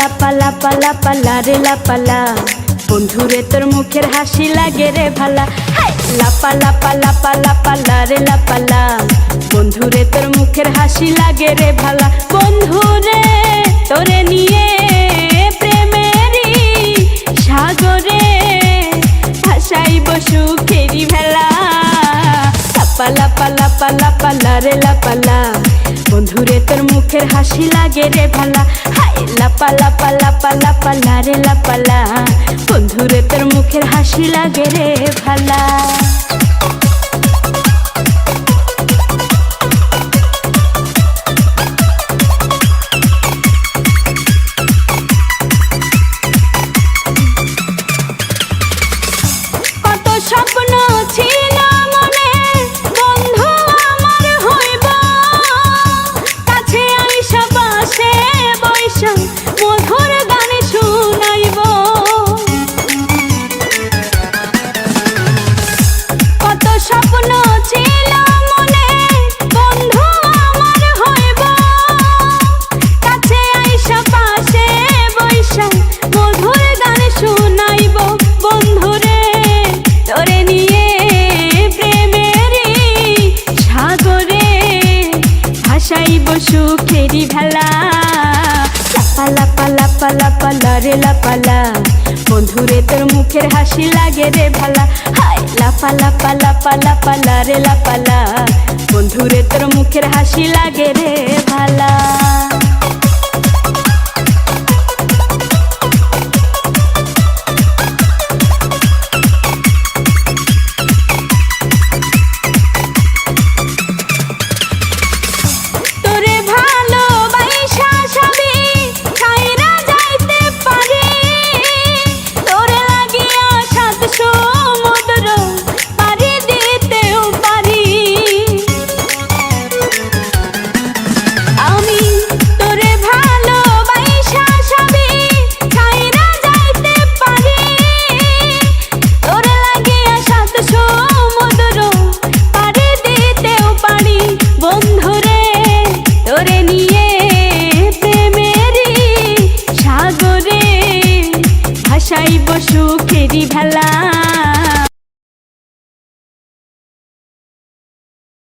লাপা লাপা লাপা লারে লাপালা, বন্ধুরে তোর মুখের হাসি লাগে রে ভালা। হাই লাপা লাপা লাপা লাপা লারে লাপালা, বন্ধুরে তোর মুখের হাসি লাগে রে ভালা। বন্ধুরে তোরে নিয়ে প্রেমেরই সাগরে ভাসাইব সুখেরি ভেলা। লাপা লাপা লাপা লাপা লারে লাপালা, বন্ধুরে তোর মুখের হাসি লাগে রে ভালা। হাই লাপা লাপা লাপা লাপা লারে লাপালা, বন্ধুরে তোর মুখের হাসি লাগে রে ভালা। কত স্বপ্ন ছিল মনে, বন্ধু আমার হইব, কাছে আইসা পাশে বৈশা মধুর গান শুনাইব। কত স্বপ্ন ছিল মনে, বন্ধু আমার হইব, কাছে আইসা পাশে বৈশা মধুর গান শুনাইব। বন্ধুরে তোরে নিয়ে প্রেমেরই সাগরে ভাসাইব সুখেরি ভেলা। লাপা লাপা লাপা লাপা লারে লাপালা, বন্ধুরে তোর মুখের হাসি লাগে রে ভালা। হাই লাপা লাপা লাপা লাপা লারে লাপালা, বন্ধুরে তোর মুখের হাসি লাগে রে ভালা। ভাসাইব সুখেরি ভেলা।